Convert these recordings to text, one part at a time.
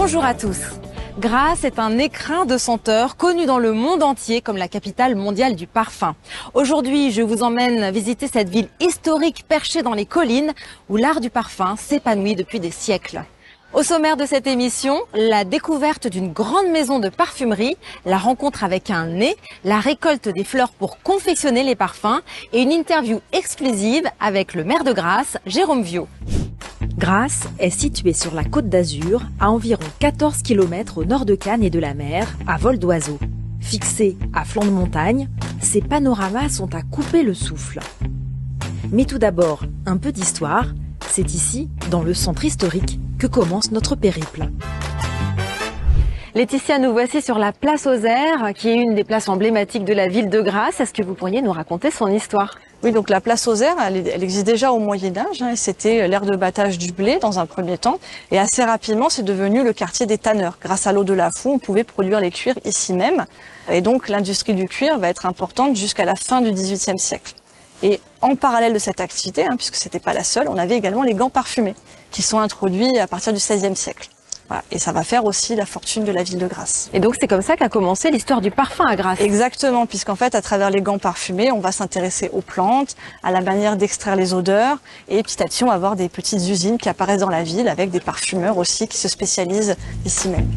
Bonjour à tous. Grasse est un écrin de senteurs connu dans le monde entier comme la capitale mondiale du parfum. Aujourd'hui, je vous emmène visiter cette ville historique perchée dans les collines où l'art du parfum s'épanouit depuis des siècles. Au sommaire de cette émission, la découverte d'une grande maison de parfumerie, la rencontre avec un nez, la récolte des fleurs pour confectionner les parfums et une interview exclusive avec le maire de Grasse, Jérôme Viau. Grasse est située sur la Côte d'Azur, à environ 14 km au nord de Cannes et de la mer, à vol d'oiseau. Fixée à flanc de montagne, ces panoramas sont à couper le souffle. Mais tout d'abord, un peu d'histoire. C'est ici, dans le centre historique, que commence notre périple. Laetitia, nous voici sur la place aux Airs, qui est une des places emblématiques de la ville de Grasse. Est-ce que vous pourriez nous raconter son histoire ? Oui, donc la place aux Airs, elle existe déjà au Moyen-Âge, et c'était l'aire de battage du blé dans un premier temps. Et assez rapidement, c'est devenu le quartier des tanneurs. Grâce à l'eau de la Foux, on pouvait produire les cuirs ici même. Et donc l'industrie du cuir va être importante jusqu'à la fin du XVIIIe siècle. Et en parallèle de cette activité, puisque c'était pas la seule, on avait également les gants parfumés, qui sont introduits à partir du XVIe siècle. Voilà. Et ça va faire aussi la fortune de la ville de Grasse. Et donc c'est comme ça qu'a commencé l'histoire du parfum à Grasse. Exactement, puisqu'en fait, à travers les gants parfumés, on va s'intéresser aux plantes, à la manière d'extraire les odeurs, et petit à petit, on va avoir des petites usines qui apparaissent dans la ville, avec des parfumeurs aussi qui se spécialisent ici même.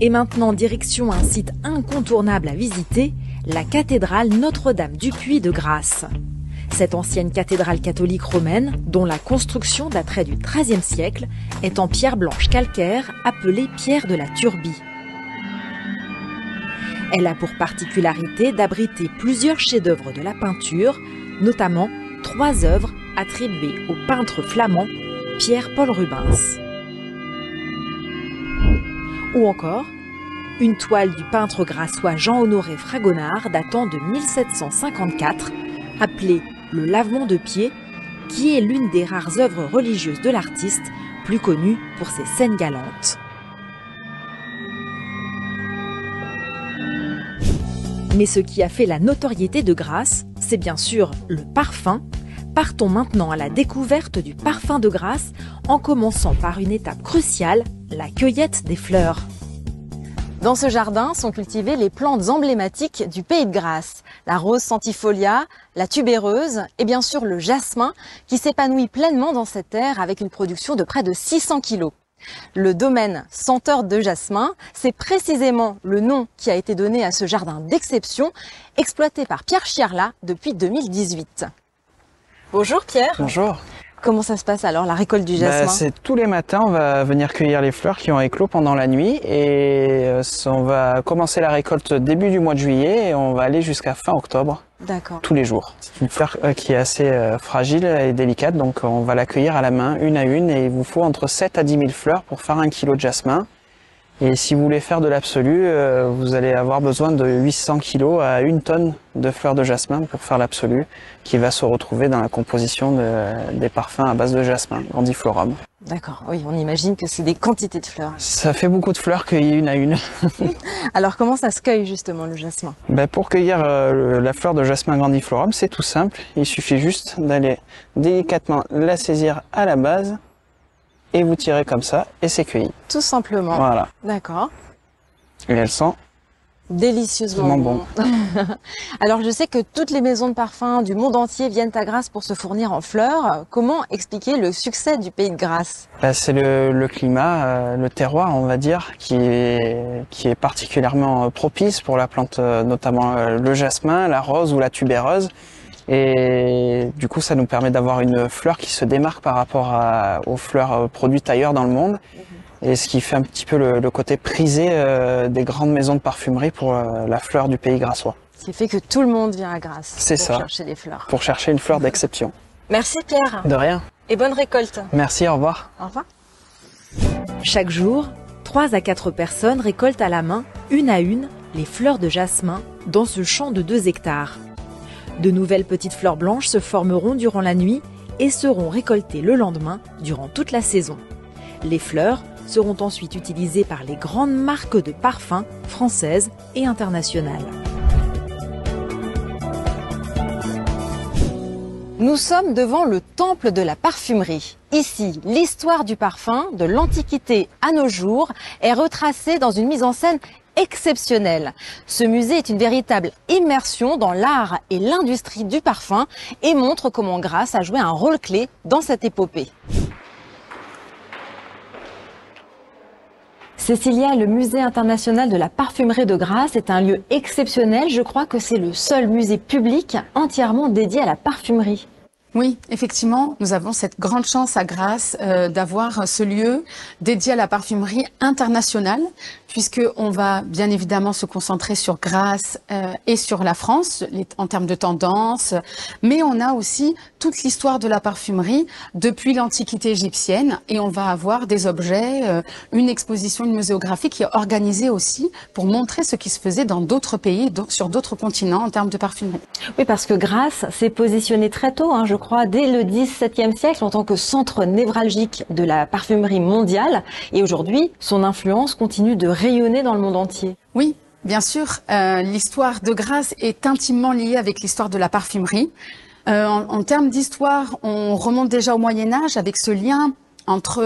Et maintenant, direction un site incontournable à visiter, la cathédrale Notre-Dame du Puy de Grasse. Cette ancienne cathédrale catholique romaine, dont la construction daterait du XIIIe siècle, est en pierre blanche calcaire appelée pierre de la Turbie. Elle a pour particularité d'abriter plusieurs chefs-d'œuvre de la peinture, notamment 3 œuvres attribuées au peintre flamand Pierre-Paul Rubens. Ou encore, une toile du peintre grassois Jean-Honoré Fragonard datant de 1754, appelée le lavement de pied, qui est l'une des rares œuvres religieuses de l'artiste, plus connue pour ses scènes galantes. Mais ce qui a fait la notoriété de Grasse, c'est bien sûr le parfum. Partons maintenant à la découverte du parfum de Grasse, en commençant par une étape cruciale, la cueillette des fleurs. Dans ce jardin sont cultivées les plantes emblématiques du pays de Grasse. La rose centifolia, la tubéreuse et bien sûr le jasmin qui s'épanouit pleinement dans cette terre avec une production de près de 600 kg. Le domaine senteur de jasmin, c'est précisément le nom qui a été donné à ce jardin d'exception, exploité par Pierre Chiarla depuis 2018. Bonjour Pierre. Bonjour. Comment ça se passe alors, la récolte du jasmin ? C'est tous les matins, on va venir cueillir les fleurs qui ont éclos pendant la nuit et on va commencer la récolte début du mois de juillet et on va aller jusqu'à fin octobre. D'accord. Tous les jours. C'est une fleur qui est assez fragile et délicate, donc on va la cueillir à la main, une à une, et il vous faut entre 7 à 10 000 fleurs pour faire 1 kg de jasmin. Et si vous voulez faire de l'absolu, vous allez avoir besoin de 800 kg à 1 tonne de fleurs de jasmin pour faire l'absolu, qui va se retrouver dans la composition des parfums à base de jasmin, grandiflorum. D'accord, oui, on imagine que c'est des quantités de fleurs. Ça fait beaucoup de fleurs cueillies une à une. Alors comment ça se cueille justement le jasmin ? Pour cueillir la fleur de jasmin grandiflorum, c'est tout simple. Il suffit juste d'aller délicatement la saisir à la base et vous tirez comme ça et c'est cueilli. Tout simplement. Voilà. D'accord. Et elles sont délicieusement bon. Alors je sais que toutes les maisons de parfum du monde entier viennent à Grasse pour se fournir en fleurs. Comment expliquer le succès du pays de Grasse ? C'est le climat, le terroir, on va dire, qui est particulièrement propice pour la plante, notamment le jasmin, la rose ou la tubéreuse. Et du coup, ça nous permet d'avoir une fleur qui se démarque par rapport aux fleurs produites ailleurs dans le monde. Et ce qui fait un petit peu le côté prisé des grandes maisons de parfumerie pour la fleur du pays grassois. Ce qui fait que tout le monde vient à Grasse pour chercher des fleurs. Pour chercher une fleur d'exception. Merci Pierre. De rien. Et bonne récolte. Merci, au revoir. Au revoir. Chaque jour, 3 à 4 personnes récoltent à la main, une à une, les fleurs de jasmin dans ce champ de 2 hectares. De nouvelles petites fleurs blanches se formeront durant la nuit et seront récoltées le lendemain durant toute la saison. Les fleurs seront ensuite utilisées par les grandes marques de parfums françaises et internationales. Nous sommes devant le temple de la parfumerie. Ici, l'histoire du parfum, de l'Antiquité à nos jours, est retracée dans une mise en scène exceptionnelle. Ce musée est une véritable immersion dans l'art et l'industrie du parfum et montre comment Grasse a joué un rôle clé dans cette épopée. Cécilia, le musée international de la parfumerie de Grasse est un lieu exceptionnel. Je crois que c'est le seul musée public entièrement dédié à la parfumerie. Oui, effectivement, nous avons cette grande chance à Grasse d'avoir ce lieu dédié à la parfumerie internationale, puisqu'on va bien évidemment se concentrer sur Grasse et sur la France en termes de tendance, mais on a aussi toute l'histoire de la parfumerie depuis l'Antiquité égyptienne et on va avoir des objets, une exposition, une muséographie qui est organisée aussi pour montrer ce qui se faisait dans d'autres pays, sur d'autres continents en termes de parfumerie. Oui, parce que Grasse s'est positionné très tôt, je crois, dès le XVIIe siècle en tant que centre névralgique de la parfumerie mondiale. Et aujourd'hui, son influence continue de rayonner dans le monde entier. Oui, bien sûr. L'histoire de Grasse est intimement liée avec l'histoire de la parfumerie. En termes d'histoire, on remonte déjà au Moyen-Âge avec ce lien entre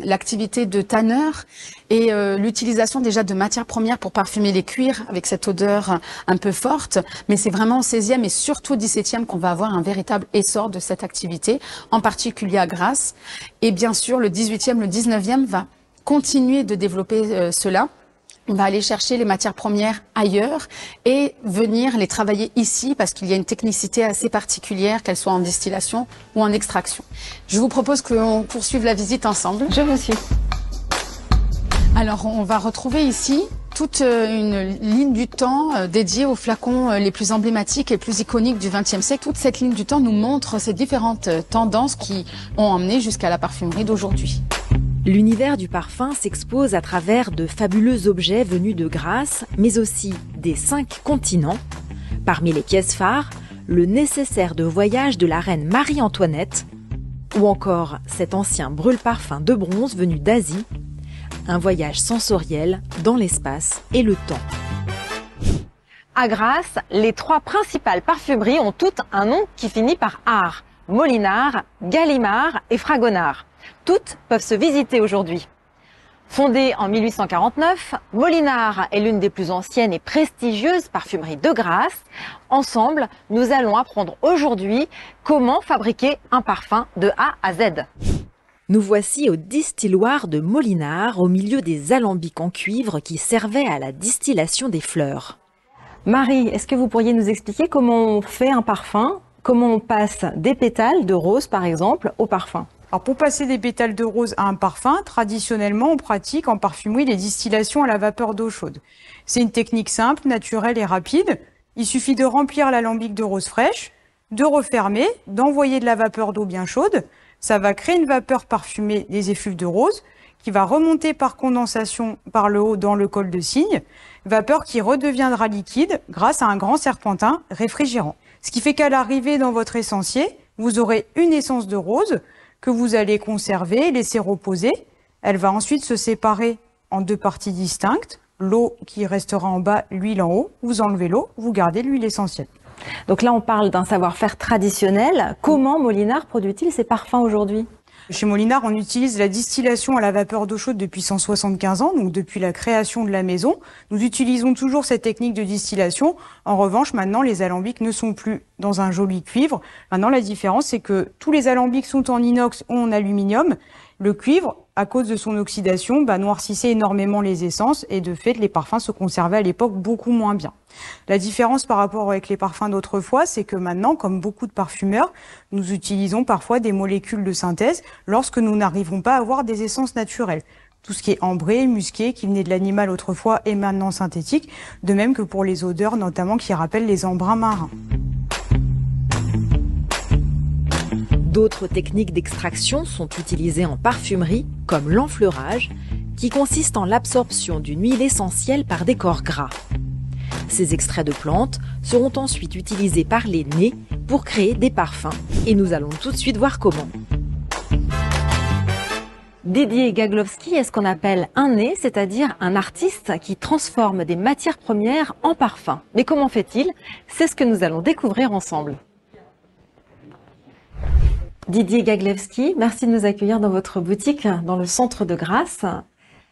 l'activité de tanneur et l'utilisation déjà de matières premières pour parfumer les cuirs avec cette odeur un peu forte. Mais c'est vraiment au XVIe et surtout au XVIIe qu'on va avoir un véritable essor de cette activité, en particulier à Grasse. Et bien sûr, le XVIIIe, le XIXe va continuer de développer cela. On va aller chercher les matières premières ailleurs et venir les travailler ici parce qu'il y a une technicité assez particulière, qu'elle soit en distillation ou en extraction. Je vous propose qu'on poursuive la visite ensemble. Je vous suis. Alors, on va retrouver ici toute une ligne du temps dédiée aux flacons les plus emblématiques et les plus iconiques du XXe siècle. Toute cette ligne du temps nous montre ces différentes tendances qui ont emmené jusqu'à la parfumerie d'aujourd'hui. L'univers du parfum s'expose à travers de fabuleux objets venus de Grasse, mais aussi des 5 continents. Parmi les pièces phares, le nécessaire de voyage de la reine Marie-Antoinette, ou encore cet ancien brûle-parfum de bronze venu d'Asie, un voyage sensoriel dans l'espace et le temps. À Grasse, les 3 principales parfumeries ont toutes un nom qui finit par art. Molinard, Gallimard et Fragonard. Toutes peuvent se visiter aujourd'hui. Fondée en 1849, Molinard est l'une des plus anciennes et prestigieuses parfumeries de Grasse. Ensemble, nous allons apprendre aujourd'hui comment fabriquer un parfum de A à Z. Nous voici au distilloir de Molinard, au milieu des alambics en cuivre qui servaient à la distillation des fleurs. Marie, est-ce que vous pourriez nous expliquer comment on fait un parfum? Comment on passe des pétales de rose, par exemple, au parfum? Alors pour passer des pétales de rose à un parfum, traditionnellement on pratique en parfumerie les distillations à la vapeur d'eau chaude. C'est une technique simple, naturelle et rapide. Il suffit de remplir l'alambic de rose fraîche, de refermer, d'envoyer de la vapeur d'eau bien chaude. Ça va créer une vapeur parfumée des effluves de rose qui va remonter par condensation par le haut dans le col de cygne, vapeur qui redeviendra liquide grâce à un grand serpentin réfrigérant. Ce qui fait qu'à l'arrivée dans votre essencier, vous aurez une essence de rose que vous allez conserver, laisser reposer. Elle va ensuite se séparer en 2 parties distinctes. L'eau qui restera en bas, l'huile en haut. Vous enlevez l'eau, vous gardez l'huile essentielle. Donc là, on parle d'un savoir-faire traditionnel. Comment Molinard produit-il ses parfums aujourd'hui? Chez Molinard, on utilise la distillation à la vapeur d'eau chaude depuis 175 ans, donc depuis la création de la maison. Nous utilisons toujours cette technique de distillation. En revanche, maintenant, les alambics ne sont plus dans un joli cuivre. Maintenant, la différence, c'est que tous les alambics sont en inox ou en aluminium. Le cuivre, à cause de son oxydation, noircissait énormément les essences et de fait, les parfums se conservaient à l'époque beaucoup moins bien. La différence par rapport avec les parfums d'autrefois, c'est que maintenant, comme beaucoup de parfumeurs, nous utilisons parfois des molécules de synthèse lorsque nous n'arrivons pas à avoir des essences naturelles. Tout ce qui est ambré, musqué, qui venait de l'animal autrefois est maintenant synthétique, de même que pour les odeurs notamment qui rappellent les embruns marins. D'autres techniques d'extraction sont utilisées en parfumerie, comme l'enfleurage, qui consiste en l'absorption d'une huile essentielle par des corps gras. Ces extraits de plantes seront ensuite utilisés par les nez pour créer des parfums. Et nous allons tout de suite voir comment. Didier Gaglowski est ce qu'on appelle un nez, c'est-à-dire un artiste qui transforme des matières premières en parfums. Mais comment fait-il? C'est ce que nous allons découvrir ensemble. Didier Gaglewski, merci de nous accueillir dans votre boutique, dans le centre de Grasse.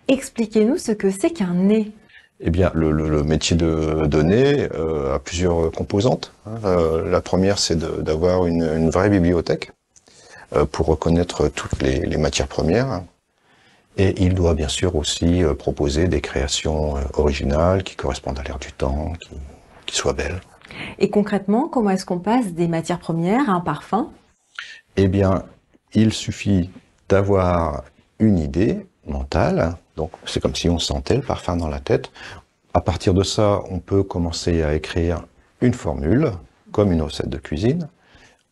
Expliquez-nous ce que c'est qu'un nez. Eh bien, le métier de nez a plusieurs composantes. La première, c'est d'avoir une vraie bibliothèque pour reconnaître toutes les matières premières. Et il doit bien sûr aussi proposer des créations originales qui correspondent à l'ère du temps, qui soient belles. Et concrètement, comment est-ce qu'on passe des matières premières à un parfum? Eh bien, il suffit d'avoir une idée mentale. Donc, c'est comme si on sentait le parfum dans la tête. À partir de ça, on peut commencer à écrire une formule, comme une recette de cuisine.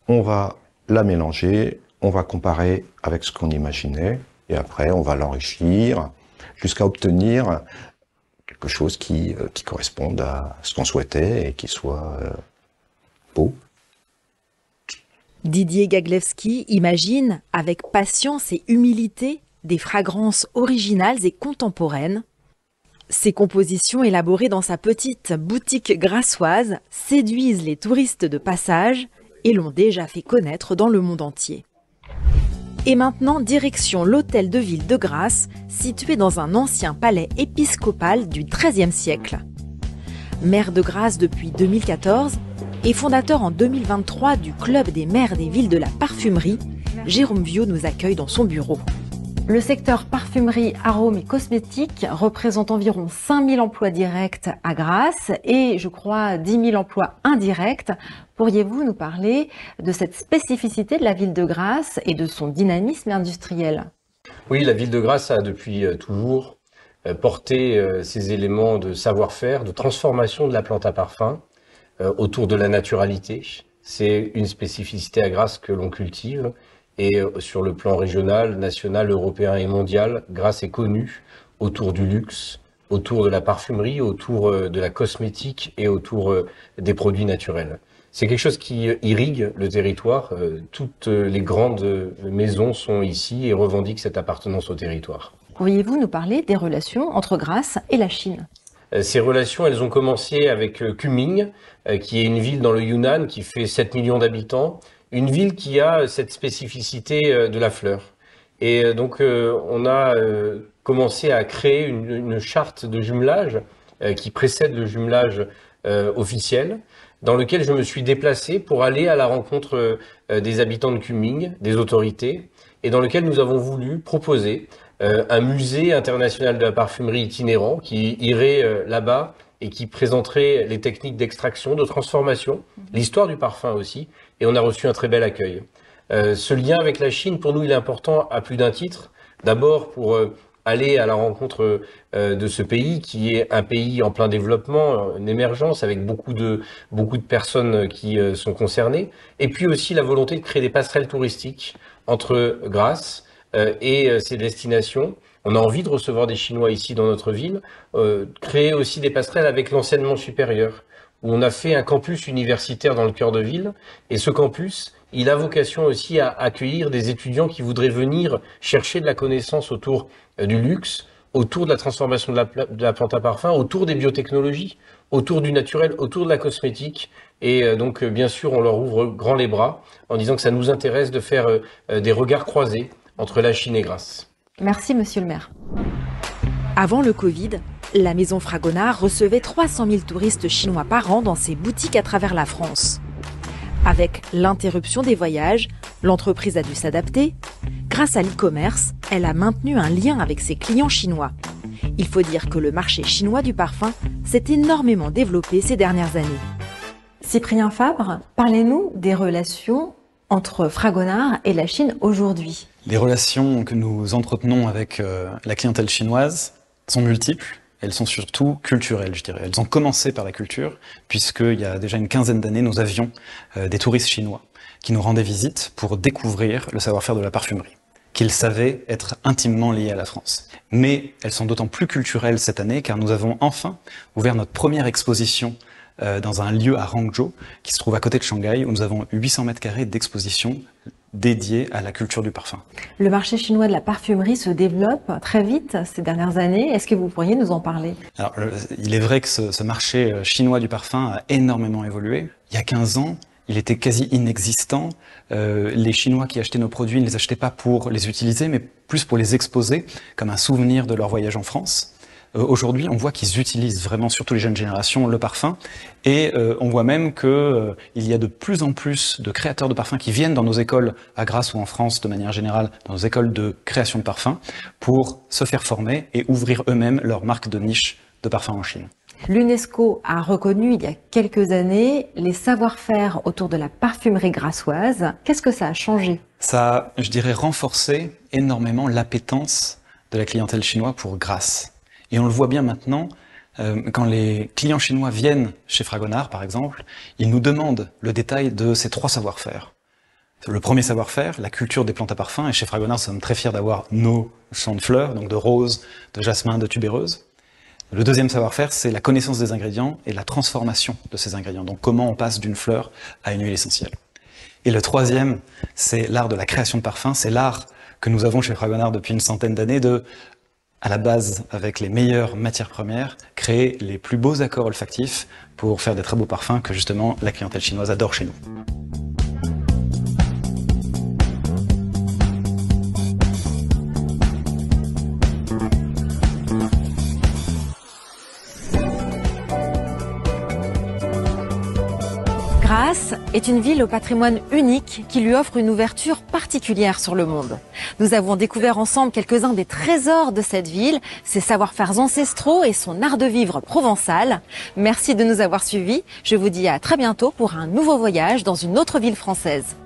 On va la mélanger, on va comparer avec ce qu'on imaginait, et après, on va l'enrichir jusqu'à obtenir quelque chose qui corresponde à ce qu'on souhaitait et qui soit beau. Didier Gaglewski imagine, avec patience et humilité, des fragrances originales et contemporaines. Ses compositions élaborées dans sa petite boutique grassoise séduisent les touristes de passage et l'ont déjà fait connaître dans le monde entier. Et maintenant, direction l'hôtel de ville de Grasse, situé dans un ancien palais épiscopal du XIIIe siècle. Maire de Grasse depuis 2014 et fondateur en 2023 du Club des maires des villes de la parfumerie, Jérôme Viau nous accueille dans son bureau. Le secteur parfumerie, arômes et cosmétiques représente environ 5000 emplois directs à Grasse et je crois 10 000 emplois indirects. Pourriez-vous nous parler de cette spécificité de la ville de Grasse et de son dynamisme industriel? Oui, la ville de Grasse a depuis toujours porté ces éléments de savoir-faire, de transformation de la plante à parfum autour de la naturalité. C'est une spécificité à Grasse que l'on cultive. Et sur le plan régional, national, européen et mondial, Grasse est connue autour du luxe, autour de la parfumerie, autour de la cosmétique et autour des produits naturels. C'est quelque chose qui irrigue le territoire. Toutes les grandes maisons sont ici et revendiquent cette appartenance au territoire. Pourriez-vous nous parler des relations entre Grasse et la Chine? Ces relations, elles ont commencé avec Kunming, qui est une ville dans le Yunnan qui fait 7 millions d'habitants. Une ville qui a cette spécificité de la fleur. Et donc on a commencé à créer une charte de jumelage qui précède le jumelage officiel, dans lequel je me suis déplacé pour aller à la rencontre des habitants de Kunming, des autorités, et dans lequel nous avons voulu proposer un musée international de la parfumerie itinérant qui irait là-bas et qui présenterait les techniques d'extraction, de transformation, l'histoire du parfum aussi, et on a reçu un très bel accueil. Ce lien avec la Chine, pour nous, il est important à plus d'un titre. D'abord pour aller à la rencontre de ce pays, qui est un pays en plein développement, une émergence, avec beaucoup de personnes qui sont concernées, et puis aussi la volonté de créer des passerelles touristiques entre Grasse et ses destinations. On a envie de recevoir des Chinois ici dans notre ville, créer aussi des passerelles avec l'enseignement supérieur, où on a fait un campus universitaire dans le cœur de ville. Et ce campus, il a vocation aussi à accueillir des étudiants qui voudraient venir chercher de la connaissance autour du luxe, autour de la transformation de la plante à parfum, autour des biotechnologies, autour du naturel, autour de la cosmétique. Et donc, bien sûr, on leur ouvre grand les bras en disant que ça nous intéresse de faire des regards croisés entre la Chine et Grasse. Merci, monsieur le maire. Avant le Covid, la maison Fragonard recevait 300 000 touristes chinois par an dans ses boutiques à travers la France. Avec l'interruption des voyages, l'entreprise a dû s'adapter. Grâce à l'e-commerce, elle a maintenu un lien avec ses clients chinois. Il faut dire que le marché chinois du parfum s'est énormément développé ces dernières années. Cyprien Fabre, parlez-nous des relations entre Fragonard et la Chine aujourd'hui. Les relations que nous entretenons avec la clientèle chinoise sont multiples. Elles sont surtout culturelles, je dirais. Elles ont commencé par la culture, puisqu'il y a déjà une quinzaine d'années, nous avions des touristes chinois qui nous rendaient visite pour découvrir le savoir-faire de la parfumerie, qu'ils savaient être intimement liés à la France. Mais elles sont d'autant plus culturelles cette année, car nous avons enfin ouvert notre première exposition dans un lieu à Hangzhou, qui se trouve à côté de Shanghai, où nous avons 800 mètres carrés d'exposition dédiée à la culture du parfum. Le marché chinois de la parfumerie se développe très vite ces dernières années. Est-ce que vous pourriez nous en parler? Alors, il est vrai que ce marché chinois du parfum a énormément évolué. Il y a 15 ans, il était quasi inexistant. Les Chinois qui achetaient nos produits ne les achetaient pas pour les utiliser, mais plus pour les exposer comme un souvenir de leur voyage en France. Aujourd'hui, on voit qu'ils utilisent vraiment, surtout les jeunes générations, le parfum. Et on voit même qu'il y a de plus en plus de créateurs de parfums qui viennent dans nos écoles, à Grasse ou en France de manière générale, dans nos écoles de création de parfums, pour se faire former et ouvrir eux-mêmes leur marque de niche de parfums en Chine. L'UNESCO a reconnu il y a quelques années les savoir-faire autour de la parfumerie grassoise. Qu'est-ce que ça a changé? Ça a, je dirais, renforcé énormément l'appétence de la clientèle chinoise pour Grasse. Et on le voit bien maintenant, quand les clients chinois viennent chez Fragonard, par exemple, ils nous demandent le détail de ces 3 savoir-faire. Le premier savoir-faire, la culture des plantes à parfum, et chez Fragonard, nous sommes très fiers d'avoir nos champs de fleurs, donc de roses, de jasmin, de tubéreuse. Le deuxième savoir-faire, c'est la connaissance des ingrédients et la transformation de ces ingrédients. Donc comment on passe d'une fleur à une huile essentielle. Et le troisième, c'est l'art de la création de parfums. C'est l'art que nous avons chez Fragonard depuis une centaine d'années de, à la base, avec les meilleures matières premières, créer les plus beaux accords olfactifs pour faire des très beaux parfums que justement la clientèle chinoise adore chez nous. Grasse est une ville au patrimoine unique qui lui offre une ouverture particulière sur le monde. Nous avons découvert ensemble quelques-uns des trésors de cette ville, ses savoir-faire ancestraux et son art de vivre provençal. Merci de nous avoir suivis. Je vous dis à très bientôt pour un nouveau voyage dans une autre ville française.